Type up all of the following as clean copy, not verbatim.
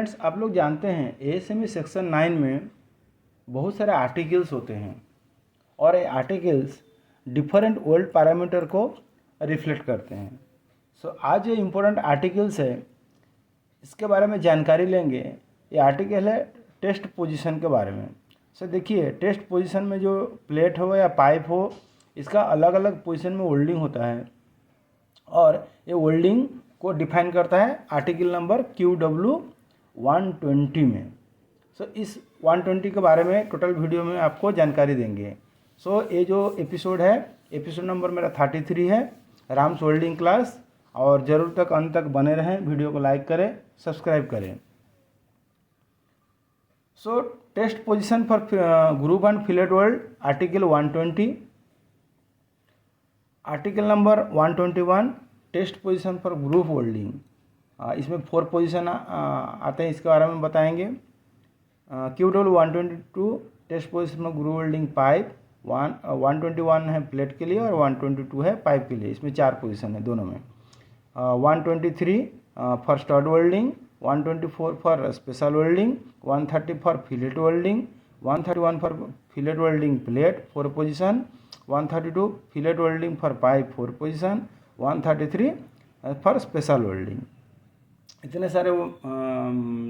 Friends, आप लोग जानते हैं एएसएमई सेक्शन 9 में बहुत सारे आर्टिकल्स होते हैं और ये आर्टिकल्स डिफरेंट वर्ल्ड पैरामीटर को रिफ्लेक्ट करते हैं। आज जो इम्पोर्टेंट आर्टिकल्स है इसके बारे में जानकारी लेंगे। ये आर्टिकल है टेस्ट पोजीशन के बारे में। देखिए, टेस्ट पोजीशन में जो प्लेट हो या पाइप हो, इसका अलग अलग पोजीशन में होल्डिंग होता है और ये होल्डिंग को डिफाइन करता है आर्टिकल नंबर QW120 में। इस 120 के बारे में टोटल वीडियो में आपको जानकारी देंगे। ये जो एपिसोड है, एपिसोड नंबर मेरा 33 है, राम्स होल्डिंग क्लास। और ज़रूर तक अंत तक बने रहें, वीडियो को लाइक करें, सब्सक्राइब करें। Test position for groove and fillet weld article 120। Article number 121 test position for groove welding. इसमें 4 पोजीशन आते हैं, इसके बारे में बताएंगे। QW122 test position for groove welding pipe. 121 है प्लेट के लिए और 122 है पाइप के लिए। इसमें 4 पोजीशन है दोनों में। 123 for stud welding, 124 for special welding, 130 for fillet welding, 131 for fillet welding plate 4 position, 132 fillet welding for pipe 4 position, 133 for special welding. इतने सारे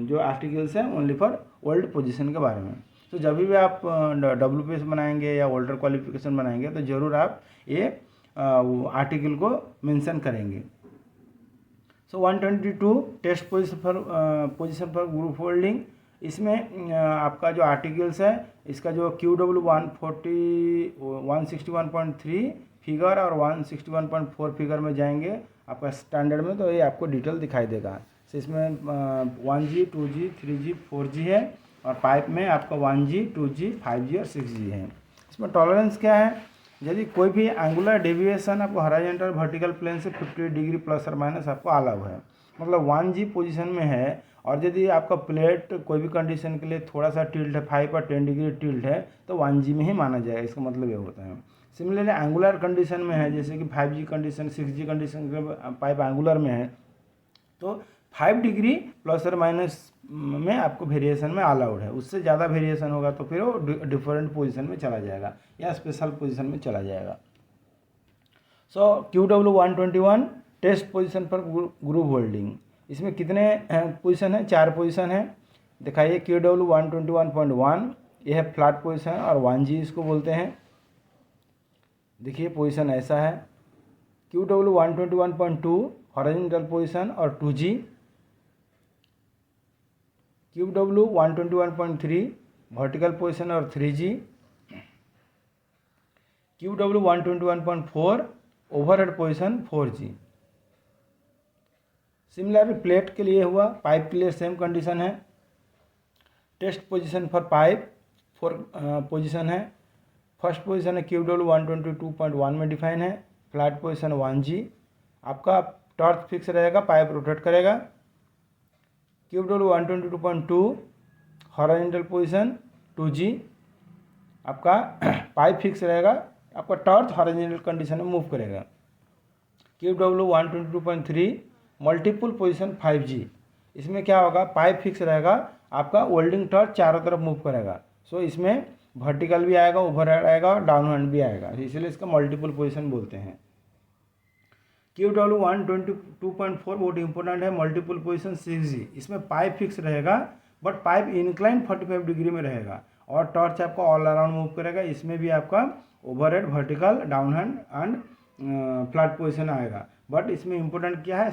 जो आर्टिकल्स हैं ओनली फॉर वर्ल्ड पोजीशन के बारे में। जब भी आप WPS बनाएंगे या वर्ल्डर क्वालिफिकेशन बनाएंगे तो ज़रूर आप ये आर्टिकल को मेंशन करेंगे। 122 test position for groove welding. इसमें आपका जो आर्टिकल्स है, इसका जो QW161.3 फिगर और 161.4 फिगर में जाएंगे आपका स्टैंडर्ड में, तो ये आपको डिटेल दिखाई देगा। इसमें 1G, 2G, 3G, 4G है और पाइप में आपका 1G, 2G, 5G और 6G है। इसमें टॉलरेंस क्या है? यदि कोई भी एंगुलर डेविएशन आपको हॉरिजॉन्टल वर्टिकल प्लेन से 50 डिग्री प्लस और माइनस आपको अलाउ है, मतलब 1G पोजीशन में है। और यदि आपका प्लेट कोई भी कंडीशन के लिए थोड़ा सा टिल्ट है, 5 और 10 डिग्री टिल्ट है, तो 1G में ही माना जाएगा। इसका मतलब ये होता है। सिमिलरली एंगुलर कंडीशन में है, जैसे कि 5G कंडीशन, 6G कंडीशन के पाइप एंगुलर में है, तो 5 डिग्री प्लस और माइनस में आपको वेरिएशन में अलाउड है। उससे ज़्यादा वेरिएशन होगा तो फिर वो डिफरेंट पोजीशन में चला जाएगा या स्पेशल पोजीशन में चला जाएगा। QW121 टेस्ट पोजीशन पर ग्रुप होल्डिंग। इसमें कितने पोजीशन है? 4 पोजीशन है। दिखाइए, QW121.1 ये है फ्लैट पोजीशन और 1G इसको बोलते हैं। देखिए पोजीशन ऐसा है। QW121.2 हॉरिजॉन्टल पोजीशन और 2G। QW121.3 वर्टिकल पोजीशन और 3G। QW121.4 overhead position 4G। Similarly plate के लिए हुआ, पाइप के लिए सेम कंडीशन है। Test position for pipe 4 position है। फर्स्ट पोजीशन है QW122.1 में डिफाइन है, फ्लैट पोजीशन 1G। आपका टॉर्च फिक्स रहेगा, पाइप रोटेट करेगा। QW122.2 horizontal position 2G। आपका पाइप फिक्स रहेगा, आपका टॉर्च हॉरिजॉन्टल कंडीशन में मूव करेगा। QW122.3 multiple position 5G। इसमें क्या होगा? पाइप फिक्स रहेगा, आपका वेल्डिंग टॉर्च चारों तरफ मूव करेगा। इसमें वर्टिकल भी आएगा, ओवरहेड आएगा और डाउन हैंड भी आएगा, इसलिए इसका मल्टीपल पोजीशन बोलते हैं। QW122.4 बहुत इंपॉर्टेंट है, मल्टीपल पोजीशन 6G। इसमें पाइप फिक्स रहेगा बट पाइप इंक्लाइन 45 डिग्री में रहेगा और टॉर्च आपका ऑल अराउंड मूव करेगा। इसमें भी आपका overhead, vertical, down hand and flat position आएगा। बट इसमें इंपॉर्टेंट क्या है?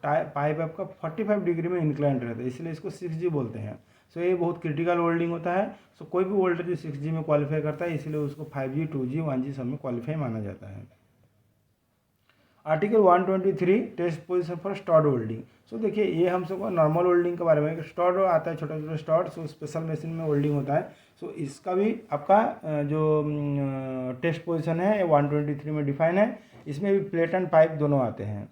पाइप आपका 45 डिग्री में इंक्लाइन रहता है, इसलिए इसको 6G बोलते हैं। ये बहुत क्रिटिकल वेल्डिंग होता है। कोई भी वेल्डर जो 6G में क्वालिफाई करता है, इसलिए उसको 5G, 2G, 1G सब में क्वालिफाई माना जाता है। Article 123 test position for stud welding. देखिए, ये हम सबको नॉर्मल वेल्डिंग के बारे में, स्टड आता है, छोटा छोटा स्टड, स्पेशल मशीन में वेल्डिंग होता है। इसका भी आपका जो टेस्ट पोजीशन है 123 में डिफाइन है। इसमें भी प्लेट एंड पाइप दोनों आते हैं।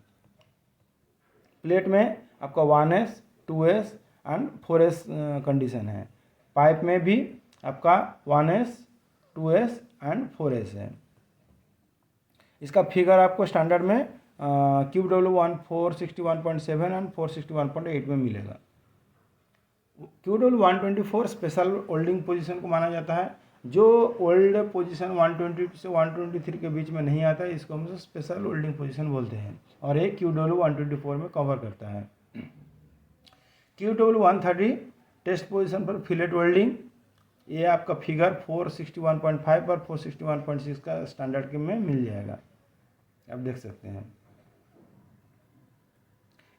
प्लेट में आपका 1S, 2S and 4S condition है। पाइप में भी आपका 1S, 2S एंड 4S है। इसका फिगर आपको स्टैंडर्ड में QW1 461.7 एंड 461.8 में मिलेगा। QW124 स्पेशल होल्डिंग पोजीशन को माना जाता है। जो ओल्ड पोजीशन 122 से 123 के बीच में नहीं आता है इसको हम स्पेशल होल्डिंग पोजीशन बोलते हैं, और एक QW124 में कवर करता है। QW130 टेस्ट पोजीशन पर फिलेट वेल्डिंग, ये आपका फिगर 461.5 और 461.6 का स्टैंडर्ड के में मिल जाएगा, आप देख सकते हैं।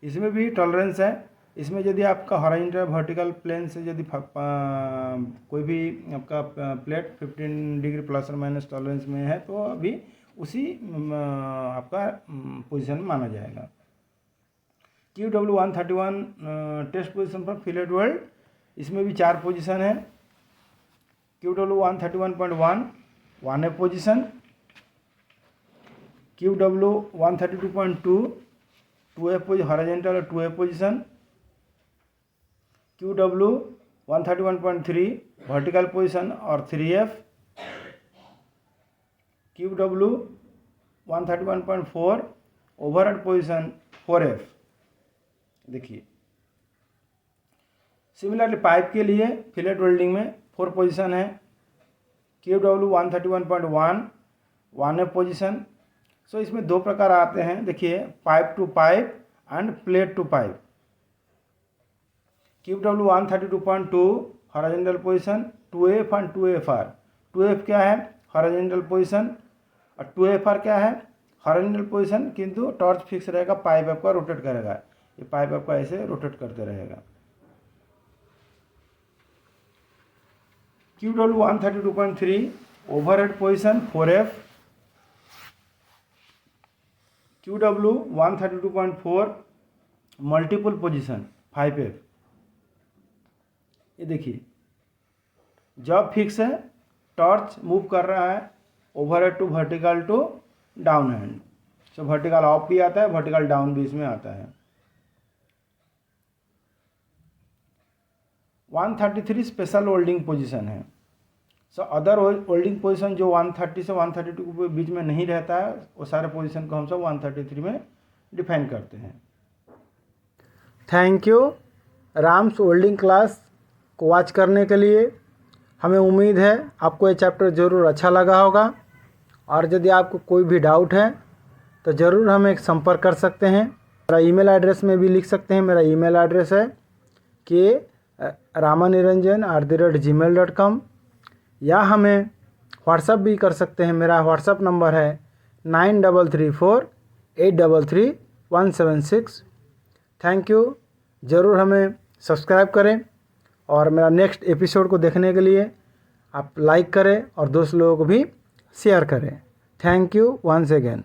इसमें भी टॉलरेंस है। इसमें यदि आपका हॉरिजॉन्टल वर्टिकल प्लेन से यदि कोई भी आपका प्लेट 15 डिग्री प्लस और माइनस टॉलरेंस में है तो अभी उसी आपका पोजीशन माना जाएगा। QW131 टेस्ट पोजीशन पर फिलेट वेल्ड, इसमें भी 4 पोजीशन है। QW131.1 1F position, QW132.2 2F horizontal और 2F position, QW131.3 vertical position और 3F, QW131.4 overhead position 4F। देखिए सिमिलरली पाइप के लिए फिलेट वेल्डिंग में 4 पोजीशन है। QW131.1 1F position. सो इसमें 2 प्रकार आते हैं, देखिए pipe to pipe and plate to pipe. QW132.2 horizontal position 2F and 2FR। 2F क्या है? हॉरिजॉन्टल पोजीशन, और 2FR क्या है? हॉरिजॉन्टल पोजीशन किंतु टॉर्च फिक्स रहेगा, पाइप आपका रोटेट करेगा, ये पाइप आपका ऐसे रोटेट करते रहेगा। QW132.3 overhead position 4F। QW132.4 multiple position 5F। ये देखिए जॉब फिक्स है, टॉर्च मूव कर रहा है overhead to vertical to down hand. So vertical up भी आता है, वर्टिकल डाउन भी इसमें आता है। 133 स्पेशल होल्डिंग पोजीशन है। सो अदर होल्डिंग पोजीशन जो 130 से 132 के बीच में नहीं रहता है वो सारे पोजीशन को हम सब 133 में डिफाइन करते हैं। Thank you Ram's holding class को वॉच करने के लिए। हमें उम्मीद है आपको ये चैप्टर ज़रूर अच्छा लगा होगा, और यदि आपको कोई भी डाउट है तो ज़रूर हमें संपर्क कर सकते हैं। मेरा ईमेल एड्रेस में भी लिख सकते हैं। मेरा ईमेल एड्रेस है KRamanniranjan@gmail.com, या हमें व्हाट्सअप भी कर सकते हैं। मेरा व्हाट्सअप नंबर है 9334833176। Thank you. ज़रूर हमें सब्सक्राइब करें, और मेरा नेक्स्ट एपिसोड को देखने के लिए आप लाइक करें और दोस्त लोगों को भी शेयर करें। Thank you once again.